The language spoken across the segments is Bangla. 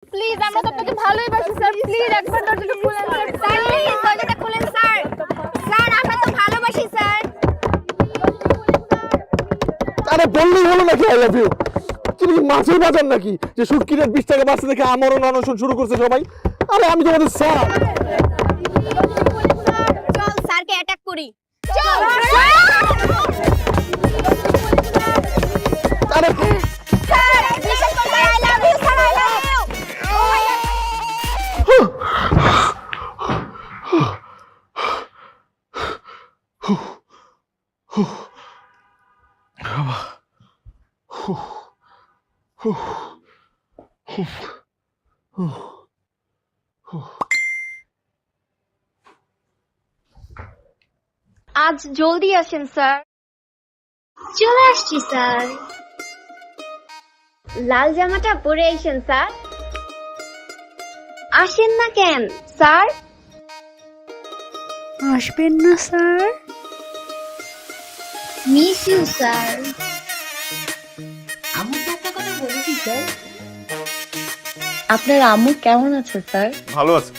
প্লিজ আমরা তো আপনাকে ভালোই বাসি স্যার, প্লিজ একবার দরজাটা খুলেন স্যার, প্লিজ দরজাটা খুলেন স্যার। স্যার আমরা তো ভালোবাসি স্যার। আরে বললেই হলো নাকি আই লাভ ইউ? তুমি কি মাছের বাজার নাকি যে সুটকিরের 20 টাকা বাঁচতে দেখে আমরণ অনশন শুরু করছে সবাই? আরে আমি তোমাদের স্যার। চল স্যারকে অ্যাটাক করি। চল আরে স্যার বিশ্বাস করুন I love you sir, I love you. আজ জলদি আসেন স্যার। চলে আসছি স্যার। লাল জামাটা পরে আসেন স্যার। আসেন না কেন স্যার? আসবেন না স্যার? Miss you sir. আম্মু তো একটা কথা বলেছি স্যার। আপনার আম্মু কেমন আছে স্যার? ভালো আছে।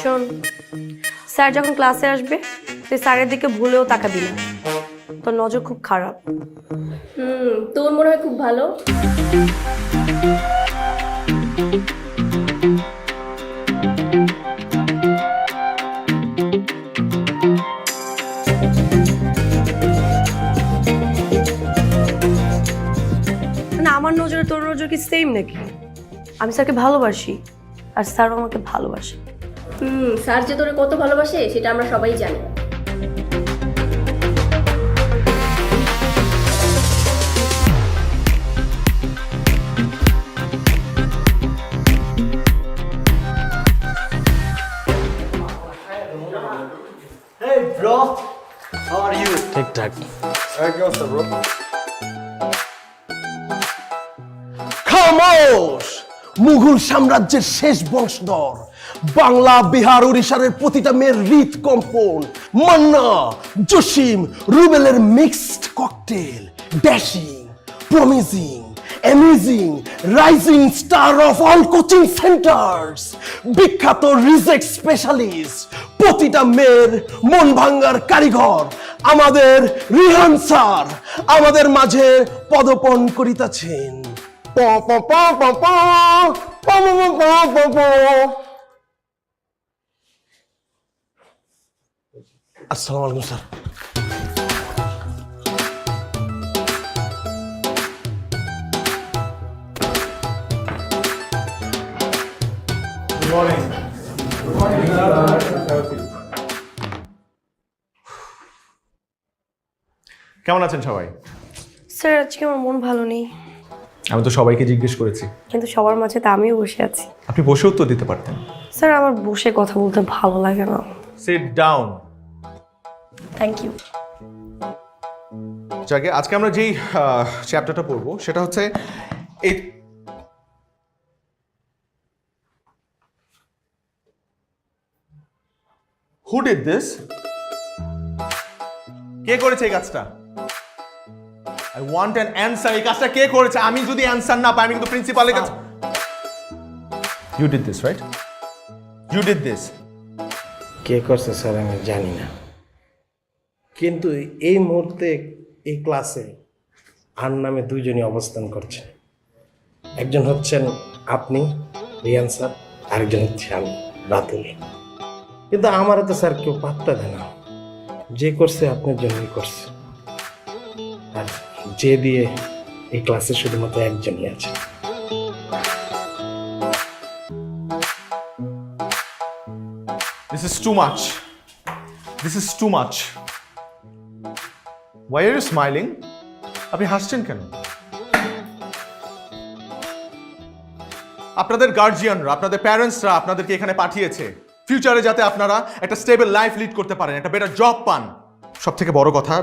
শোন, স্যার যখন ক্লাসে আসবে তুই স্যারের দিকে ভুলেও তাকাবি না, তোর নজর খুব খারাপ। তোর মনে হয় খুব ভালো। না আমার নজরে তোর নজর কি সেম নাকি? আমি স্যারকে ভালোবাসি আর স্যারও আমাকে ভালোবাসে। স্যার যে তোরে কত ভালোবাসে সেটা আমরা সবাই জানি। Hey bro, how are you? ঠিকঠাক। খামোশ! মুঘল সাম্রাজ্যের শেষ বংশধর, বাংলা বিহার উড়িষ্যার প্রতিটা মেয়ের হৃদকম্পন, মান্না জসিম রুবেলের mixed cocktail, dashing promising amazing rising star of all coaching centres, বিখ্যাত রিজেক্ট স্পেশালিস্ট, প্রতিটা মেয়ের মন ভাঙ্গার কারিগর আমাদের রিহান স্যার আমাদের মাঝে পদপন করিতেছেন। আসসালামু আলাইকুম স্যার। কেমন আছেন সবাই? স্যার আজকে আমার মন ভালো নেই, আমি তো সবাইকে জিজ্ঞেস করেছি। কিন্তু সবার মাঝে তো আমিও বসে আছি। আপনি বসে উত্তর দিতে পারতেন। স্যার আমার বসে কথা বলতে ভালো লাগে না। Sit down. Thank you. যাকে আজকে আমরা যেই চ্যাপ্টারটা পড়বো সেটা হচ্ছে এই হু ডিড দিস? কে করেছে এই কাজটা? I want an answer. এই কাজটা কে করেছে? আমি যদি অ্যানসার না পাই আমি কিন্তু প্রিন্সিপালের কাছে। You did this right? You did this. কে করছে স্যার আমি জানি না, কিন্তু এই মুহূর্তে এই ক্লাসে আর নামে দুইজনই অবস্থান করছেন। একজন হচ্ছেন আপনি রিয়ান স্যার, আরেকজন হচ্ছে আমি রাতুল। কিন্তু আমারও তো স্যার কেউ পাত্তা দেয় না। যে করছে আপনার জন্যই করছে, আর যে দিয়ে এই ক্লাসে শুধুমাত্র একজনই আছে। This is too much. This is too much. Why are you smiling? আপনি হাসছেন কেন? আপনাদের গার্জিয়ানরা, আপনাদের প্যারেন্টসরা আপনাদেরকে এখানে পাঠিয়েছে ফিউচারে যাতে আপনারা একটা স্টেবল লাইফ লিড করতে পারেন, একটা বেটার জব পান। সব থেকে বড় কথা,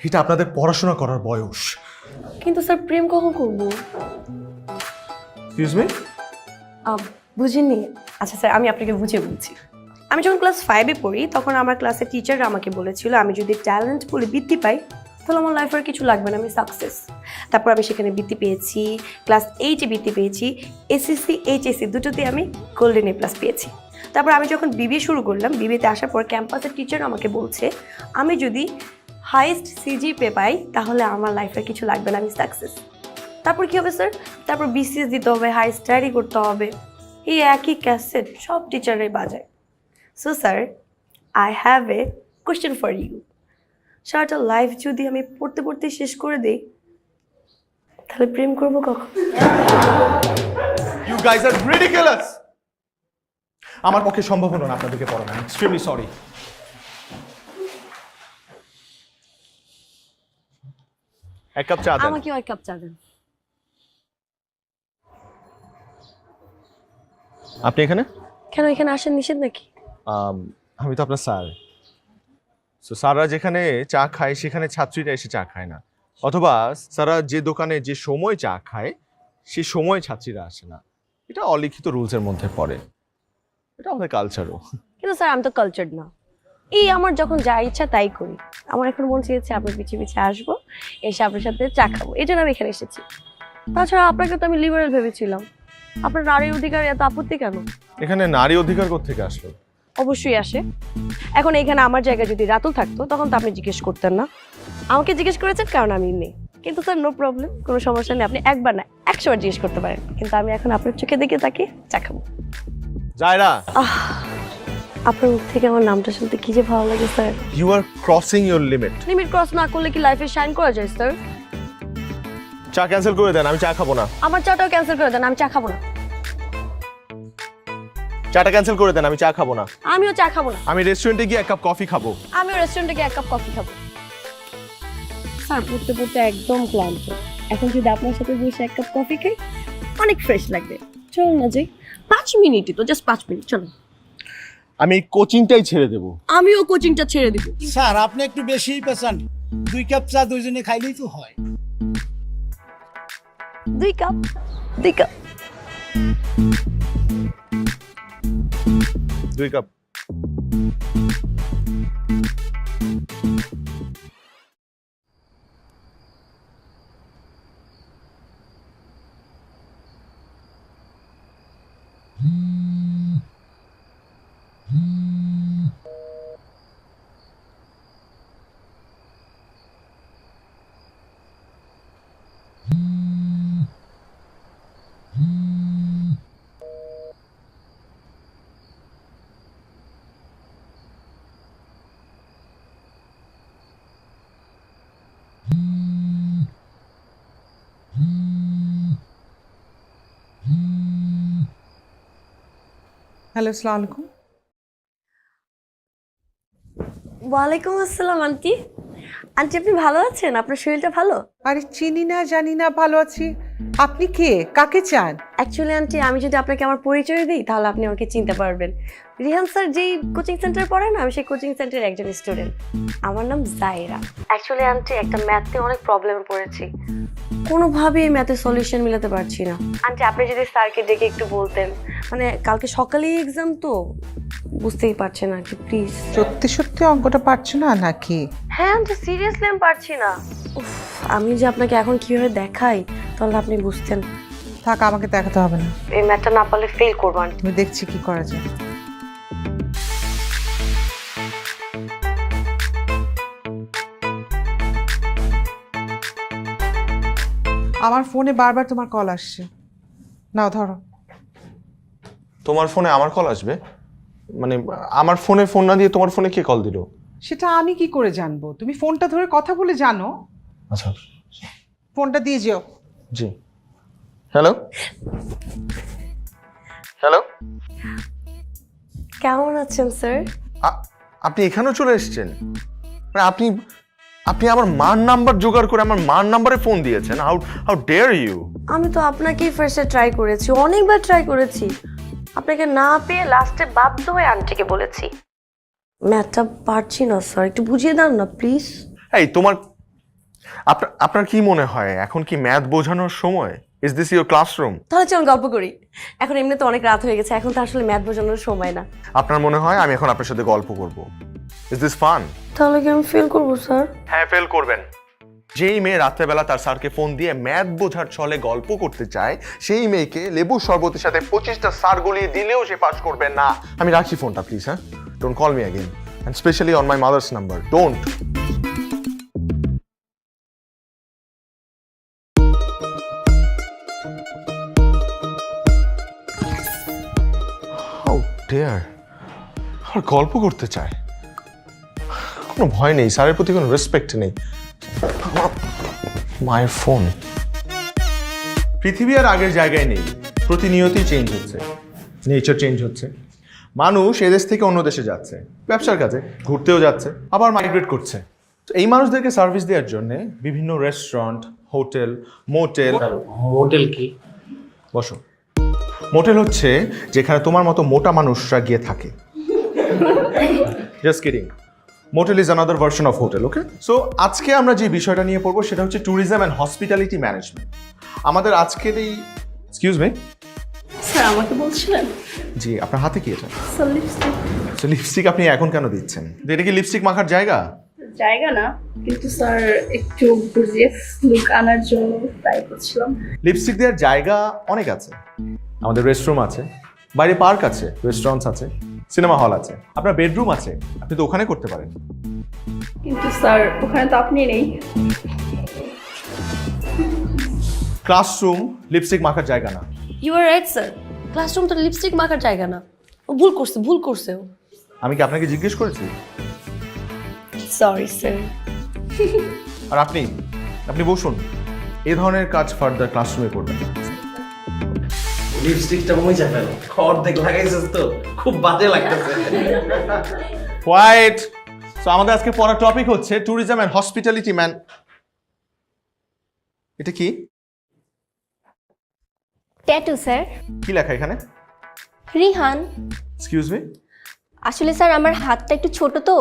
এটা আপনাদের পড়াশোনা করার বয়স। কিন্তু স্যার প্রেম কখন করবো? Excuse me? বুঝিনি। আচ্ছা স্যার, আমি আপনাকে বুঝিয়ে বলছি। আমি যখন ক্লাস 5-এ পড়ি তখন আমার ক্লাসের টিচাররা আমাকে বলেছিল আমি যদি ট্যালেন্ট বলে বৃত্তি পাই তাহলে আমার লাইফে আর কিছু লাগবে না, আমি সাকসেস। তারপর আমি সেখানে বৃত্তি পেয়েছি, ক্লাস 8-এ বৃত্তি পেয়েছি, এসএসসি এইচএসসি দুটোতে আমি গোল্ডেন A+ পেয়েছি। তারপর আমি যখন বিবিএ শুরু করলাম, বিবিএতে আসার পর ক্যাম্পাসের টিচার আমাকে বলছে আমি যদি হাইয়েস্ট সিজিপিএ পাই তাহলে আমার লাইফে কিছু লাগবে না, আমি সাকসেস। তারপর কী হবে স্যার? তারপর বিসিএস দিতে হবে, হাই স্টাডি করতে হবে, এই একই ক্যাসেট সব টিচাররাই বাজায়। So sir, I have a question for you. সারাটা লাইফ যদি আমি পড়তে পড়তে শেষ করে দিই তাহলে প্রেম করবো কখন? You guys are ridiculous. আমার পক্ষে সম্ভব হলো না আপনাদেরকে পড়ানো। I am extremely sorry. এক কাপ চা দেন। আমাকেও এক কাপ চা দেন। আপনি এখানে? কেন এখানে আসেন নিষেধ নাকি? আমি তো আপনার স্যার। সো স্যাররা যেখানে চা খায় সেখানে ছাত্রীরা এসে চা খায় না, অথবা স্যাররা যে দোকানে যে সময় চা খায় সেই সময় ছাত্রীরা আসে না। এটা অলিখিত রুলসের মধ্যে পড়ে, এটা আমাদের কালচারও। কিন্তু স্যার আমি তো কালচার্ড না, এই আমার যখন যা ইচ্ছা তাই করি। আমার এখন মন চেয়েছে আপনার পিছিয়ে পিছিয়ে আসবো, এসে আপনার সাথে চা খাবো, এই জন্য আমি এখানে এসেছি। তাছাড়া আপনাকে তো আমি লিবারেল ভেবেছিলাম, আপনার নারী অধিকার এত আপত্তি কেন? এখানে নারী অধিকার কোত্থেকে আসলো? অবশ্যই আসে। এখন এখানে আমার জায়গায় যদি রাতুল থাকতো তখন তো আপনি জিজ্ঞেস করতেন না, আমাকে জিজ্ঞেস করেছেন কারণ আমি মেয়ে। কিন্তু স্যার নো প্রবলেম, কোনো সমস্যা নেই, আপনি একবার না 100 বার জিজ্ঞেস করতে পারেন। কিন্তু আমি এখন আপনার চোখে দেখে তাকিয়ে চা খাবো। জায়রা, আপনার মুখ থেকে আমার নামটা শুনতে কি যে ভালো লাগে sir. You are crossing your limit. Limit cross না করলে কি লাইফে শাইন করা যায় স্যার? চা ক্যান্সেল করে দেন, আমি চা খাবো না। আমার চাটাও ক্যান্সেল করে দেন, আমি চা খাবো না। চাটা ক্যান্সেল করে দেন, আমি চা খাবো না। আমিও চা খাবো না। আমি রেস্টুরেন্টে গিয়ে এক কাপ কফি খাবো। আমিও রেস্টুরেন্টে গিয়ে 1 কাপ কফি খাবো। স্যার পড়তে পড়তে একদম ক্লান্ত, এখন যদি আপনার সাথে বসে 1 কাপ কফি খাই অনেক ফ্রেশ লাগবে। চলো না যাই, 5 মিনিটই তো, জাস্ট 5 মিনিট, চলো। আমি এই কোচিংটাই ছেড়ে দেবো। আমিও কোচিংটা ছেড়ে দিব। স্যার আপনি একটু বেশিই পেছান, 2 কাপ চা দুইজনে খাইলেই তো হয়। 2 কাপ 2 কাপ 2 কাপ। হ্যালো, আসসালামু আলাইকুম। ওয়ালাইকুম আসসালাম আন্টি। আন্টি আপনি ভালো আছেন? আপনার শরীরটা ভালো? আরে চিনি না জানি না, ভালো আছি। আপনি কে, কাকে চান? অ্যাকচুয়ালি আন্টি আমি যদি আপনাকে আমার পরিচয় দিই তাহলে আপনি আমাকে চিনতে পারবেন। রিহান স্যার যেই কোচিং সেন্টারে পড়ে না, আমি সেই কোচিং সেন্টারের একজন স্টুডেন্ট। আমার নাম জায়রা। অ্যাকচুয়ালি আন্টি একটা ম্যাথে অনেক প্রবলেমে পড়েছি, কোনোভাবেই এই ম্যাথের সলিউশন মিলাতে পারছি না। আন্টি আপনি যদি স্যারকে ডেকে একটু বলতেন, মানে কালকে সকালেই এক্সাম তো বুঝতেই পারছেন আর কি, প্লিজ। সত্যি সত্যি অঙ্কটা পারছো না নাকি? হ্যাঁ আন্টি সিরিয়াসলি আমি পারছি না। উফ, আমি যে আপনাকে এখন কিভাবে দেখাই তাহলে আপনি বুঝতেন। থাক, আমাকে দেখাতে হবে না, এই ম্যাথটা না পারলে ফেল করবো আন্টি। আমি দেখছি কি করা যায়। আমার ফোনে বারবার তোমার কল আসছে, নাও ধরো। তোমার ফোনে আমার কল আসবে? মানে আমার ফোনে ফোন না দিয়ে তোমার ফোনে কে কল দিল? সেটা আমি কি করে জানবো? তুমি ফোনটা ধরে কথা বলে জানো। আচ্ছা ফোনটা দিয়ে যেও। জি। হ্যালো হ্যালো, কেমন আছেন স্যার? আপনি এখানেও চলে এসেছেন? মানে আপনি আপনি আমার মার নাম্বার জোগাড় করে আমার মার নাম্বারে ফোন দিয়েছেন? How dare you! আমি তো আপনাকেই ফার্স্টে ট্রাই করেছি, অনেকবার ট্রাই করেছি, আপনাকে না পেয়ে লাস্টে বাধ্য হয়ে আন্টিকে বলেছি। ম্যাথটা পারছি না স্যার, একটু বুঝিয়ে দেন না প্লিজ। এই আপনার কি মনে হয় এখন কি ম্যাথ বোঝানোর সময়? Is this your classroom? তাহলে চলুন গল্প করি। এখন এমনি তো অনেক রাত হয়ে গেছে, এখন তো আসলে ম্যাথ বোঝানোর সময় না। আপনার মনে হয় আমি এখন আপনার সাথে গল্প করব? Is this fun? তাহলে কি আমি ফেল করবো স্যার? হ্যাঁ, ফেল করবেন। যেই মেয়ে রাত্রেবেলা তার স্যারকে ফোন দিয়ে ম্যাথ বোঝার ছলে গল্প করতে চায়, সেই মেয়েকে লেবু শরবতের সাথে 25টা স্যার গলিয়ে দিলেও সে পাস করবে না। আমি রাখছি ফোনটা, প্লিজ। হ্যাঁ, don't call me again, and specially on my mother's number, don't. How dare! আর গল্প করতে চায়, কোনো ভয় নেই, স্যারের প্রতি কোনো রেসপেক্ট নেই। মায়ের ফোন। পৃথিবী আর আগের জায়গায় নেই, প্রতিনিয়তই চেঞ্জ হচ্ছে, নেচার চেঞ্জ হচ্ছে। মানুষ এদেশ থেকে অন্য দেশে যাচ্ছে ব্যবসার কাজে, ঘুরতেও যাচ্ছে, আবার মাইগ্রেট করছে। তো এই মানুষদেরকে সার্ভিস দেওয়ার জন্য বিভিন্ন রেস্টুরেন্ট, হোটেল, মোটেল। মোটেল কি? বসো। মোটেল হচ্ছে যেখানে তোমার মতো মোটা মানুষরা গিয়ে থাকে। Just kidding. Motel is another version of hotel, okay? So আজকে আমরা যে বিষয়টা নিয়ে পড়বো সেটা হচ্ছে ট্যুরিজম অ্যান্ড হসপিটালিটি ম্যানেজমেন্ট। আমাদের আজকের এই, এক্সকিউজ মি স্যার আমাকে বলছিলেন? জি, আপনার হাতে কি এটা? Sir lipstick. সো লিপস্টিক আপনি এখন কেন দিচ্ছেন? এটা কি লিপস্টিক মাখার জায়গা? জায়গা না, কিন্তু স্যার একটু গর্জিয়াস লুক আনার জন্য ট্রাই করছিলাম। লিপস্টিক দেওয়ার জায়গা অনেক আছে। আমাদের রেস্টরুম আছে, বাইরে পার্ক আছে, রেস্টুরেন্টস আছে, সিনেমা হল আছে, আপনার বেডরুম আছে, আপনি তো ওখানে করতে পারেন। কিন্তু স্যার ওখানে তো আপনি নেই। ক্লাসরুম লিপস্টিক মাখার জায়গা না। You are right sir, classroom তো লিপস্টিক মাখার জায়গা না। ও ভুল করছে ও। আমি কি আপনাকে জিজ্ঞেস করেছি? Sorry sir. আর আপনি বসুন, এই ধরনের কাজ ফার্দার ক্লাসরুমে করবেন। লিপস্টিকটা মুইজা ফেল, অর্ধেক লাগাইছিস তো, খুব বাজে লাগতেছে। হোয়াইট। সো আমাদের আজকে পড়ার টপিক হচ্ছে ট্যুরিজম অ্যান্ড হসপিটালিটি ম্যান। এটা কি? Tattoo sir. কি লেখা এখানে? রিহান। Excuse me? আসলে স্যার আমার হাতটা একটু ছোট তো,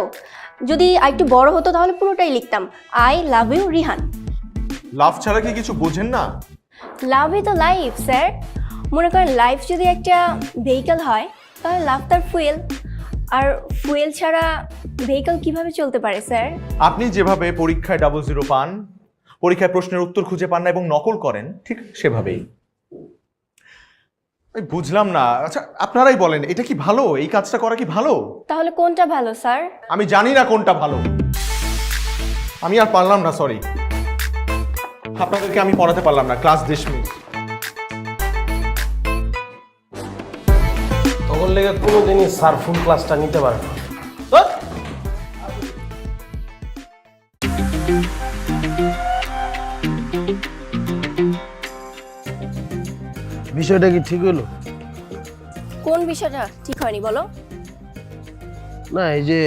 যদি একটু বড় হতো তাহলে পুরোটাই লিখতাম আই লাভ ইউ রিহান। লাভ ছাড়া কি কিছু বোঝেন না? Love is the life sir. মনে করেন লাইফ যদি একটা ভেহিকল হয় তাহলে লাভ তার ফুয়েল, আর ফুয়েল ছাড়া ভেহিকল কিভাবে চলতে পারে স্যার? আপনি যেভাবে পরীক্ষায় 00 পান, পরীক্ষায় প্রশ্নের উত্তর খুঁজে পান না এবং নকল করেন, ঠিক সেভাবেই। বুঝলাম না। আচ্ছা আপনারাই বলেন, এটা কি ভালো? এই কাজটা করা কি ভালো? তাহলে কোনটা ভালো স্যার? আমি জানি না কোনটা ভালো। আমি আর পারলাম না, সরি। আপনাদেরকে আমি পড়াতে পারলাম না, ক্লাস ডিসমিস। তখন লেগে কোনোদিনই স্যার ফুল ক্লাসটা নিতে পারে না। বিষয়টা কি ঠিক হলো? কোন বিষয়টা ঠিক হয়নি বলো? না, এই যে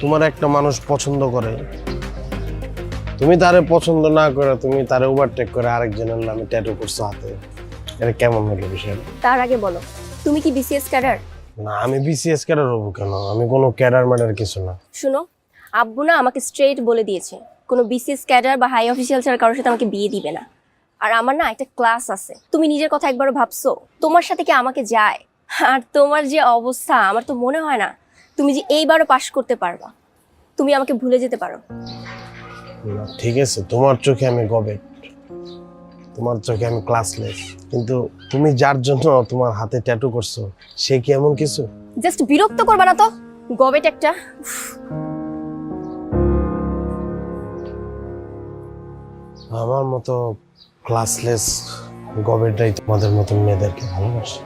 তোমার একটা মানুষ পছন্দ করে, তুমি তারে পছন্দ না করে তুমি তারে ওভারটেক করে আরেকজনের নামে ট্যাটু করছো হাতে, এটা কেমন হলো বিষয়টা? তার আগে বলো, তুমি কি বিসিএস ক্যাডার? না, আমি বিসিএস ক্যাডার হবো কেন? আমি কোনো ক্যাডার ম্যাডার কিছু না। শুনো, আব্বু না আমাকে স্ট্রেট বলে দিয়েছে কোনো বিসিএস ক্যাডার বা হাই অফিসিয়াল ছাড়া কারোর সাথে আমাকে বিয়ে দিবে না। আর আমার না একটা ক্লাস আছে, তুমি নিজের কথা একবারও ভাবছো? তোমার সাথে কি আমাকে যায়? আর তোমার যে অবস্থা, আমার তো মনে হয় না তুমি যে এইবারও পাশ করতে পারবা। তুমি আমাকে ভুলে যেতে পারো। না, ঠিক আছে, তোমার চোখে আমি গবেট, তোমার চোখে আমি ক্লাসলেস, কিন্তু তুমি যার জন্য তোমার হাতে ট্যাটু করছো সে কি এমন কিছু? জাস্ট বিরক্ত করবা না তো, গবেট একটা। আমার মতো ক্লাসলেস গবেটরাই তোমাদের মতন মেয়েদেরকে ভালোবাসে,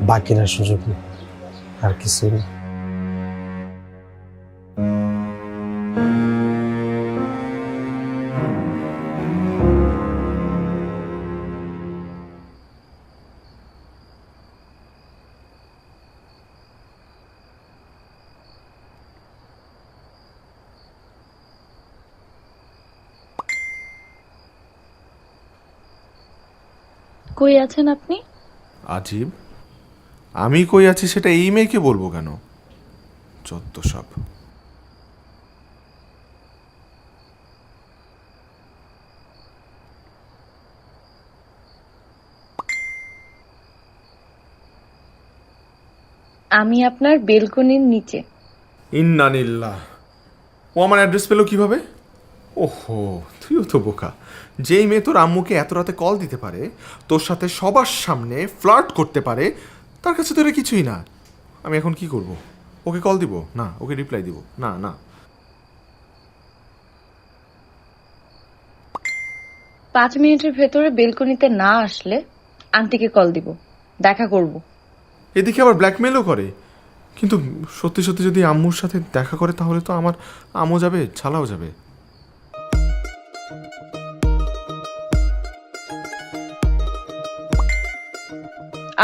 বাকিরা সুযোগ নেই, আর কিছু নেই। কই আছেন আপনি? আজীব, আমি কই আছি সেটা এই মেয়েকে বলবো কেন? যত সব। আমি আপনার বেলকনির নিচে। ইন্নানিল্লাহ, ও আমার অ্যাড্রেস পেলো কিভাবে? ওহো, তুইও তো বোকা। যেই মেয়ে তোর আম্মুকে এত রাতে কল দিতে পারে, তোর সাথে সবার সামনে ফ্লার্ট করতে পারে, তার কাছে তো এটা কিছুই না। আমি এখন কি করব? ওকে কল দিব না, ওকে রিপ্লাই দিব না? না, 5 মিনিটের ভেতরে বেলকনিতে না আসলে আন্টিকে কল দিব, দেখা করব। এদিকে আবার ব্ল্যাকমেলও করে। কিন্তু সত্যি সত্যি যদি আম্মুর সাথে দেখা করে তাহলে তো আমার আমও যাবে, ছালাও যাবে।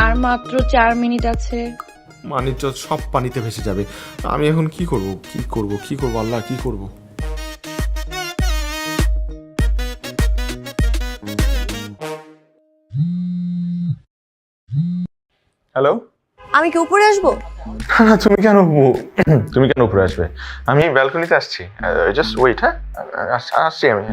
আর মাত্র 4 মিনিট আছে। মানিজ্য সব পানিতে ভেসে যাবে। আমি এখন কি করব? কি করব? কি করব? আল্লাহ, কি করব? হ্যালো, আমি কি উপরে আসবো? তুমি কেন উপরে আসবে? আমি ব্যালকনিতে আসছি। Just wait. হ্যাঁ, আসছি আমি।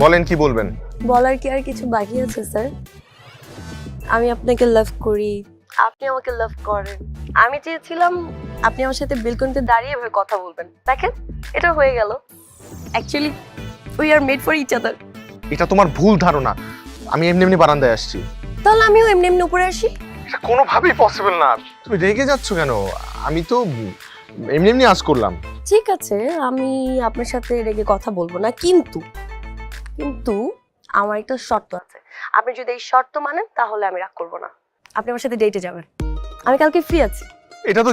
বলেন, কি বলবেন? বলার কি আর কিছু বাকি আছে স্যার? আমি আপনাকে লাভ করি, আপনি আমাকে লাভ করেন। আমি চেয়েছিলাম আপনি আমার সাথে বেলকনিতে দাঁড়িয়ে এভাবে কথা বলবেন। দেখেন, এটা হয়ে গেল। Actually we are made for each other. এটা তোমার ভুল ধারণা। আমি এমনি এমনি বারান্দায় আসছি। তাহলে আমিও এমনি এমনি উপরে আসি? এটা কোনোভাবেই পসিবল না। তুমি রেগে যাচ্ছ কেন? আমি তো এমনি এমনি আজ করলাম। ঠিক আছে, আমি আপনার সাথে রেগে কথা বলবো না, কিন্তু কিন্তু আমার একটা শর্ত আছে। আপনি যদি এই শর্ত মানেন তাহলে আমি রাগ করবো না। আপনি আমার সাথে ডেটে যাবেন। আমি কালকে ফ্রি আছি। এটা তো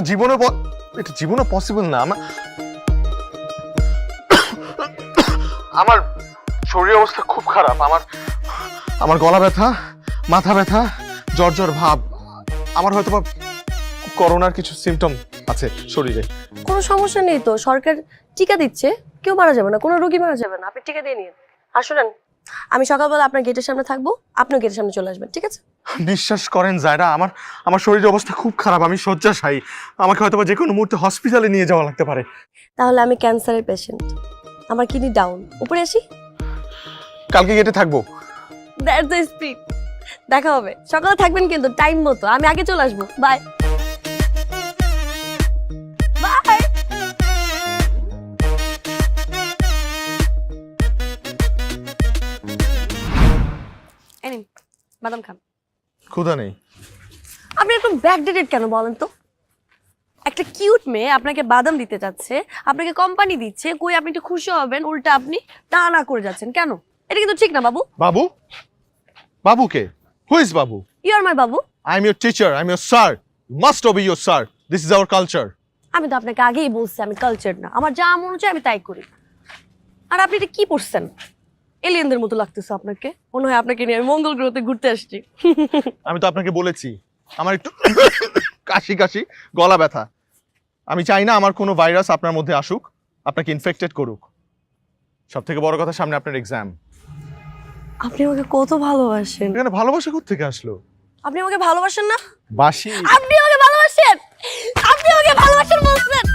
জীবনে পসিবল না। আমার শরীর অবস্থা খুব খারাপ। আমার গলা ব্যথা, মাথা ব্যথা, জ্বর ভাব। আমার হয়তো করোনার কিছু সিমটম আছে শরীরে। কোনো সমস্যা নেই তো, সরকার টিকা দিচ্ছে, কেউ মারা যাবে না, কোনো রোগী মারা যাবে না। আপনি টিকা দিয়ে নিন। আর শুনেন, আমি সকালবেলা আপনার গেটের সামনে থাকবো, আপনিও গেটের সামনে চলে আসবেন, ঠিক আছে? বিশ্বাস করেন জায়রা, আমার শরীরের অবস্থা খুব খারাপ। আমি শয্যাশায়ী। আমাকে হয়তো যে কোনো মুহূর্তে হসপিটালে নিয়ে যাওয়া লাগতে পারে। তাহলে আমি ক্যান্সারের পেশেন্ট, আমার কিডনি ডাউন। উপরে আসি? কালকে গেটে থাকবো। That's the spirit. দেখা হবে সকালে, থাকবেন কিন্তু টাইম মতো। আমি আগে চলে আসবো। Bye bye. এনিন বাদাম খান। ক্ষুধা নেই। আপনি একটু ব্যাকডেটেড কেন বলেন তো? একটা কিউট মেয়ে আপনাকে বাদাম দিতে যাচ্ছে, আপনাকে কোম্পানি দিচ্ছে, কই আপনি একটু খুশি হবেন, উল্টা আপনি টানা করে যাচ্ছেন কেন? এটা কিন্তু ঠিক না বাবু। বাবু কে? Who is Babu? You R my Babu. I am your teacher, I am your sir. Must be your sir. This is our culture. আমি তো আপনাকে আগেই বলছি আমি কালচার না, আমার যা মনে হচ্ছে আমি তাই করি। আর আপনি এটা কি পড়ছেন? এলিয়েনদের মতো লাগতেছে আপনাকে। মনে হয় আপনাকে নিয়ে আমি মঙ্গল গ্রহতে ঘুরতে আসছি। আমি তো আপনাকে বলেছি আমার একটু কাশি গলা ব্যথা। আমি চাই না আমার কোনো ভাইরাস আপনার মধ্যে আসুক, আপনাকে ইনফেক্টেড করুক। সব থেকে বড় কথা, সামনে আপনার এক্সাম। আপনি আমাকে কত ভালোবাসেন। এখানে ভালোবাসা কোত্থেকে আসলো? আপনি আমাকে ভালোবাসেন না? বাসি। আপনি আমাকে ভালোবাসেন, আপনি আমাকে ভালোবাসেন বলছেন।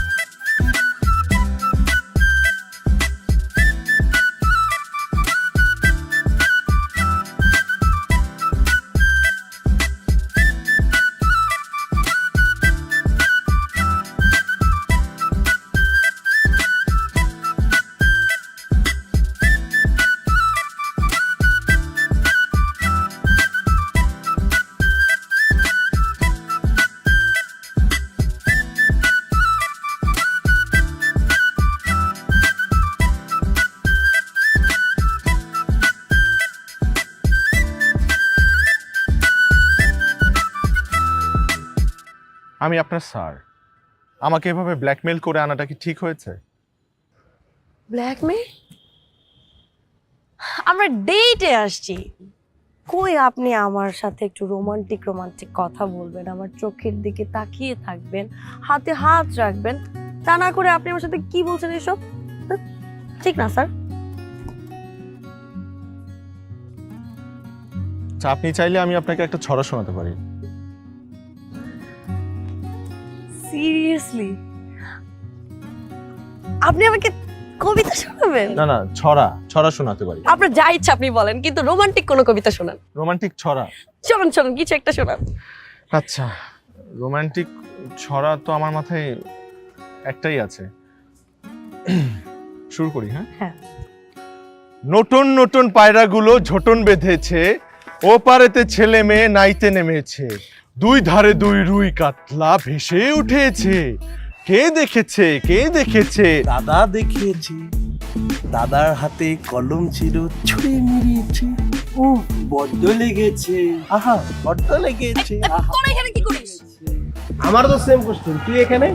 আমি আপনার স্যার। আমাকে এভাবে ব্ল্যাকমেল করে আনাটা কি ঠিক হয়েছে? ব্ল্যাকমেল? আমরা ডেটে আসছি, কই আপনি আমার সাথে একটু রোমান্টিক কথা বলবেন, আমার চোখের দিকে তাকিয়ে থাকবেন, হাতে হাত রাখবেন। তা না করে আপনি আমার সাথে কি বলছেন এসব? ঠিক না স্যার। আপনি চাইলে আমি আপনাকে একটা ছড়া শোনাতে পারি। সিরিয়াসলি? আপনি আমাকে কবিতা শোনাবেন? না না, ছড়া ছড়া শোনাতে পারি। আপনার যা ইচ্ছা আপনি বলেন, কিন্তু রোমান্টিক কোনো কবিতা শোনান। রোমান্টিক ছড়া? শোনান শোনান, কিছু একটা শোনান। আচ্ছা, রোমান্টিক ছড়া তো আমার মাথায় একটাই আছে, শুরু করি। হ্যাঁ হ্যাঁ। নতুন নতুন পায়রাগুলো ঝোটন বেঁধেছে, ও পারেতে ছেলে মেয়ে নাইতে নেমেছে, দুই ধারে দুই রুই কাতলা ভেসে উঠেছে, কে দেখেছে কে দেখেছে? দাদা দেখিয়েছে, দাদার হাতে কলম ছিল, ছুঁড়ে মিরিয়েছে, ও বড্ড লেগেছে, আহা বড্ড লেগেছে। তোর এখানে কি করিস? আমার তো সেম কোশ্চেন, তুই এখানে?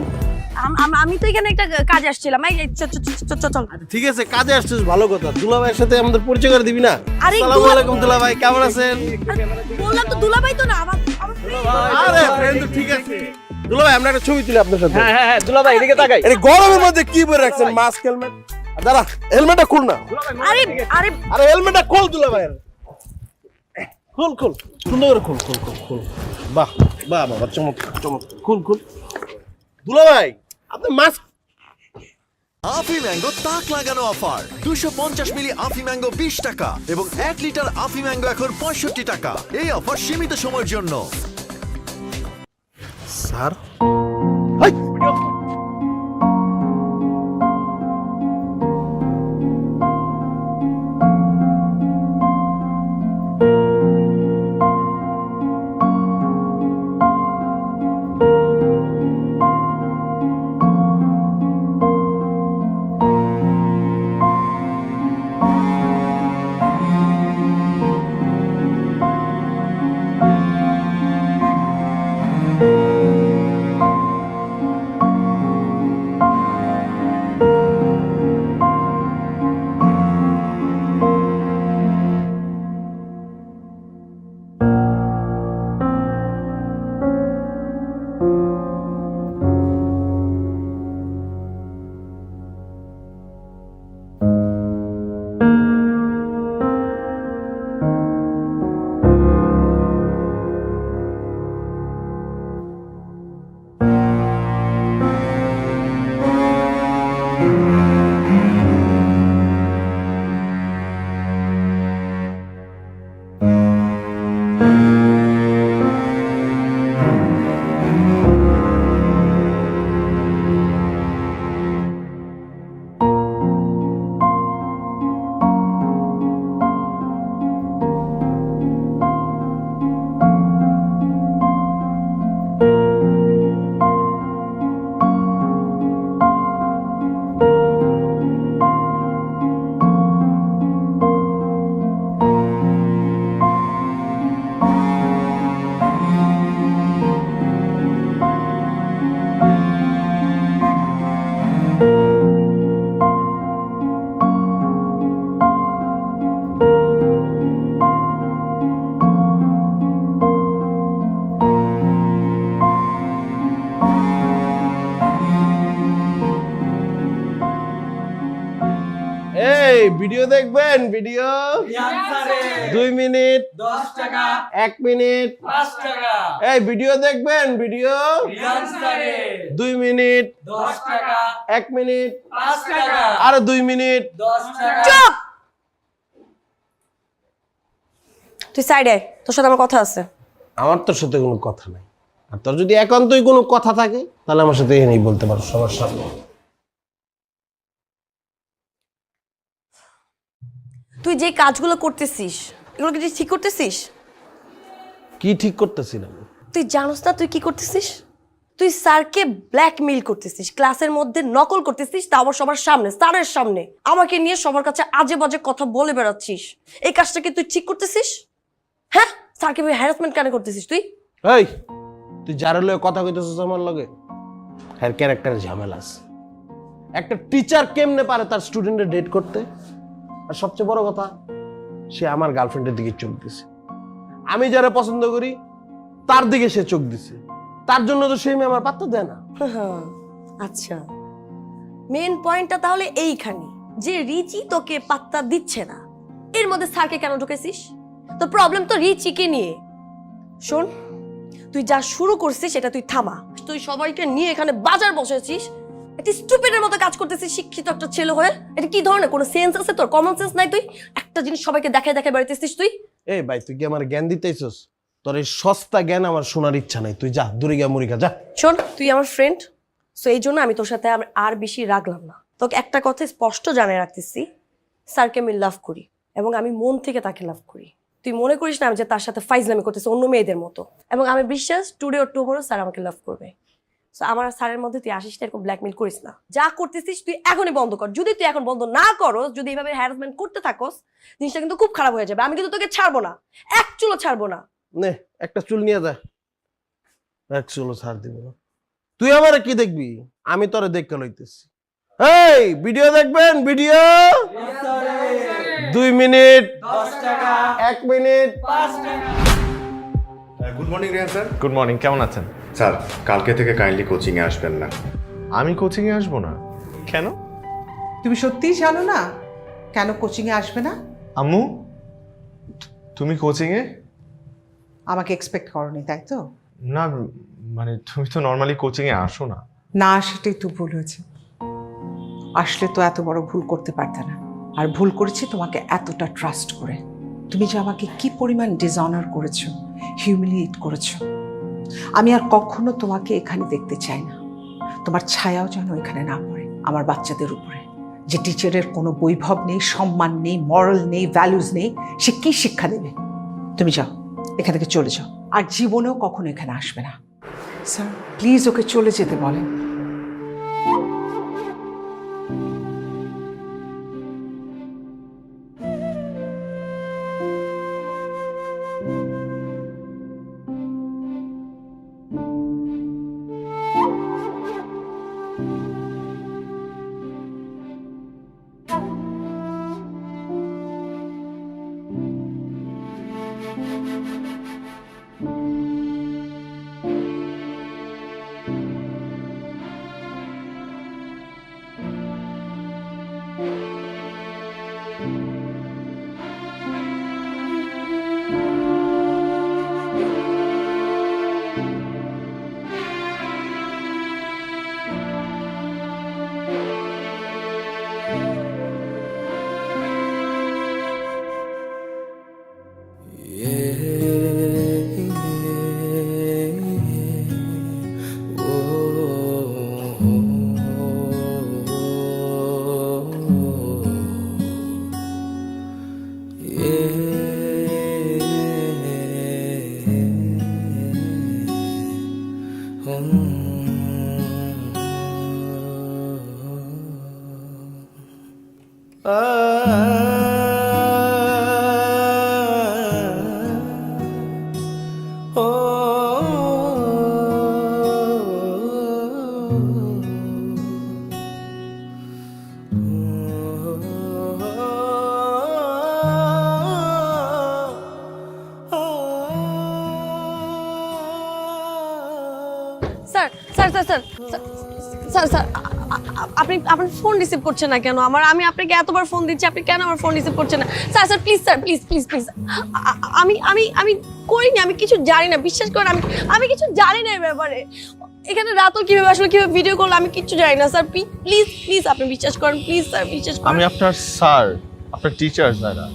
আমি তো এখানে একটা কাজ আসছিলাম। এই চল। ঠিক আছে, কাজে আসছিস, ভালো কথা। দুলাভাইয়ের সাথে আমাদের পরিচয় করে দিবি না? আরে আসসালামু আলাইকুম দুলাভাই, কেমন আছেন? বললাম তো দুলাভাই তো না, আমার আরে ফ্রেন্ড তো ঠিক আছে। দুলাভাই আমরা একটা ছবি তুলি আপনার সাথে। হ্যাঁ দুলাভাই এদিকে তাকাই। আরে গরমের মধ্যে কি পরে রাখছেন মাস্ক হেলমেট? দাঁড়া, হেলমেটটা খুল না। আরে আরে আরে হেলমেটটা খোল দুলাভাই, খুল খুল, সুন্দর করে খুল খুল খুল খুল। বাহ বাহ বাহ, চমৎকার চমৎকার, খুল খুল। দুলাভাই আপনি মাস্ক। আফি ম্যাঙ্গো তাক লাগানো অফার, 250 মিলি আফি ম্যাঙ্গো 20 টাকা এবং 1 লিটার আফি ম্যাঙ্গো এখন 65 টাকা। এই অফার সীমিত সময়ের জন্য। স্যার হাই এই ভিডিও দেখবেন? ভিডিও 2 মিনিট 10 টাকা, 1 মিনিট 5 টাকা। এই ভিডিও দেখবেন? ভিডিও 2 মিনিট 10 টাকা, 1 মিনিট 5 টাকা, আর 2 মিনিট 10 টাকা। চুপ! তুই সাইডে, তোর সাথে আমার কথা আছে। আমার তোর সাথে কোনো কথা নাই, আর তোর যদি একান্তই কোনো কথা থাকে তাহলে আমার সাথে এখানেই বলতে পারো সবার সামনে। তুই যে কাজগুলো করতেছিস, এগুলো কি তুই ঠিক করতেছিস? কি ঠিক করতেছিলাম? তুই জানোস না তুই কি করতেছিস? তুই স্যারকে ব্ল্যাকমেইল করতেছিস, ক্লাসের মধ্যে নকল করতেছিস, তা আবার সবার সামনে, স্যারের সামনে আমাকে নিয়ে সবার কাছে আজে বাজে কথা বলে বেড়াচ্ছিস। এই কাজটা কি তুই ঠিক করতেছিস? হ্যাঁ, স্যারকে হ্যারাসমেন্ট কেন করতেছিস তুই? এই তুই যার লগে কথা কইতেছিস আমার লগে, হ্যার ক্যারেক্টারে ঝামেলা আছে। একটা টিচার কেমনে পারে তার স্টুডেন্টের ডেট করতে? আর সবচেয়ে বড় কথা, সে আমার গার্লফ্রেন্ডের দিকে চোখ দিছে। আমি যারা পছন্দ করি তার দিকে সে চোখ দিছে, তার জন্য তো সেই মেয়ে আমার পাত্তা দেয় না। আচ্ছা, মেন পয়েন্টটা তাহলে এইখানে, যে রিচি তোকে পাত্তা দিচ্ছে না, এর মধ্যে স্যারকে কেন ঢুকেছিস? তো প্রবলেম তো রিচিকে নিয়ে। শোন, তুই যা শুরু করছিস সেটা তুই থামা। তুই সবাইকে নিয়ে এখানে বাজার বসেছিস, একটা স্টুপিডের মতো কাজ করতেছিস শিক্ষিত একটা ছেলে হয়ে। এটা কি ধরনের কোনো সেন্স আছে তোর? কমন সেন্স নাই? তুই একটা জিনিস সবাইকে দেখায় দেখায় বেড়াইতেছিস তুই। এই ভাই তুই কি আমার জ্ঞান দিতেছিস? তোর এই সস্তা জ্ঞান আমার শোনার ইচ্ছা নাই, তুই যা দূরে গিয়া মুড়ি খা যা। শোন, তুই আমার ফ্রেন্ড, সো এই জন্য আমি তোর সাথে আর বেশি রাগলাম না। তোকে একটা কথা স্পষ্ট জানিয়ে রাখতেছি, স্যারকে আমি লাভ করি এবং আমি মন থেকে তাকে লাভ করি। তুই মনে করিস না আমি যে তার সাথে ফাইজলামি করতেছি অন্য মেয়েদের মতো। এবং আমি বিশ্বাস টুডে অর টুমরো স্যার আমাকে লাভ করবে। সো আমার আর স্যারের মধ্যে তুই আসিস না, এরকম ব্ল্যাকমেল করিস না। যা করতেছিস তুই এখনই বন্ধ কর। যদি তুই এখন বন্ধ না করস, যদি এইভাবে হ্যারাসমেন্ট করতে থাকস, জিনিসটা কিন্তু খুব খারাপ হয়ে যাবে। আমি কিন্তু তোকে ছাড়বো না, এক চুলও ছাড়বো না। নে একটা চুল নিয়ে যা, এক চুলও ছাড় দিব না। তুই আমার কি দেখবি? আমি তোরে দেখতে লইতেছি। এই ভিডিও দেখবেন? ভিডিও 2 মিনিট 10 টাকা, 1 মিনিট 5 টাকা। Good morning Riyan sir. Good morning, কেমন আছেন? স্যার কালকে থেকে কাইন্ডলি কোচিংয়ে আসবেন না। আমি কোচিংয়ে আসবো না কেন? তুমি সত্যিই জানো না কেন কোচিংয়ে আসবে না? আম্মু তুমি কোচিংয়ে? আমাকে এক্সপেক্ট করনি তাই তো? না মানে তুমি তো নর্মালি কোচিংয়ে আসো না। না সেটাই তো ভুল হয়েছে। আসলে তো এত বড় ভুল করতে পারতে না। আর ভুল করেছি তোমাকে এতটা ট্রাস্ট করে। তুমি যে আমাকে কি পরিমাণ ডিসঅনার করেছো, হিউমিলিয়েট করেছো। আমি আর কখনো তোমাকে এখানে দেখতে চাই না। তোমার ছায়াও যেন এখানে না পড়ে আমার বাচ্চাদের উপরে। যে টিচারের কোনো বৈভব নেই, সম্মান নেই, মরাল নেই, ভ্যালুজ নেই, সে কি শিক্ষা দেবে? তুমি যাও, এখান থেকে চলে যাও, আর জীবনেও কখনো এখানে আসবে না। স্যার প্লিজ ওকে চলে যেতে বলেন। Sir sir sir sir sir sir আপনি আপনার ফোন রিসিভ করছেন না কেন? আমি আপনাকে এতবার ফোন দিচ্ছি, আপনি কেন আমার ফোন রিসিভ করছেন না? Sir sir please, sir please please please. আমি আমি আমি করিনি, আমি কিছু জানি না, বিশ্বাস করেন আমি কিছু জানি না এই ব্যাপারে। এখানে রাতুল কিভাবে আসলে কিভাবে ভিডিও করলো আমি কিচ্ছু জানি না। স্যার প্লিজ প্লিজ আপনি বিশ্বাস করেন, প্লিজ স্যার বিশ্বাস করেন। আমি আপনার স্যার, আপনার টিচার দাদা।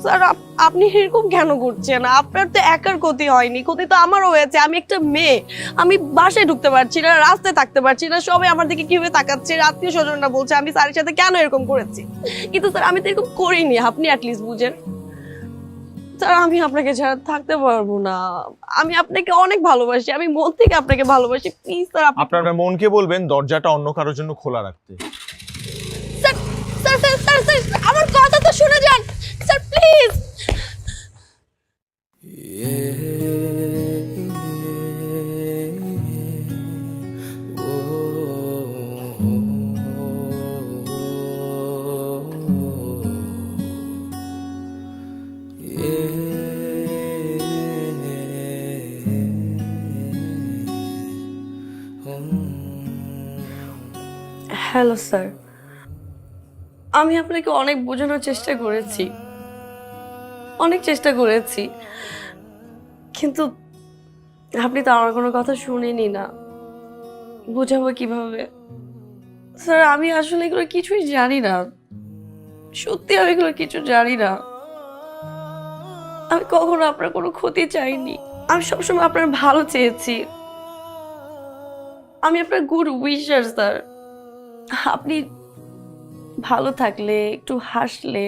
স্যার আপনি এরকম কেন করছেন? আপনার তো একার ক্ষতি হয়নি, ক্ষতি তো আমারও হয়েছে। আমি একটা মেয়ে, আমি বাসায় ঢুকতে পারছি না, রাস্তায় থাকতে পারছি না, সবাই আমার দিকে কিভাবে তাকাচ্ছে, আত্মীয় স্বজনরা বলছে আমি স্যারের সাথে কেন এরকম করেছি। কিন্তু স্যার আমি তো এরকম করিনি, আপনি অ্যাটলিস্ট বুঝেন। স্যার আমি আপনাকে ছাড়া থাকতে পারবো না, আমি আপনাকে অনেক ভালোবাসি, আমি মন থেকে আপনাকে ভালোবাসি। প্লিজ স্যার আপনার মনকে বলবেন দরজাটা অন্য কারোর জন্য খোলা রাখতে। স্যার স্যার স্যার স্যার আমার কথা তো শুনে যান স্যার প্লিজ। হ্যালো স্যার, আমি আপনাকে অনেক বোঝানোর চেষ্টা করেছি, অনেক চেষ্টা করেছি, কিন্তু আপনি তো আমার কোনো কথা শুনেনি না। বোঝাবো কিভাবে? স্যার আমি আসলে এগুলো কিছুই জানি না, সত্যি আমি এগুলো কিছু জানি না। আমি কখনো আপনার কোনো ক্ষতি চাইনি, আমি সবসময় আপনার ভালো চেয়েছি। আমি আপনার গুড উইশার স্যার। আপনি ভালো থাকলে, একটু হাসলে,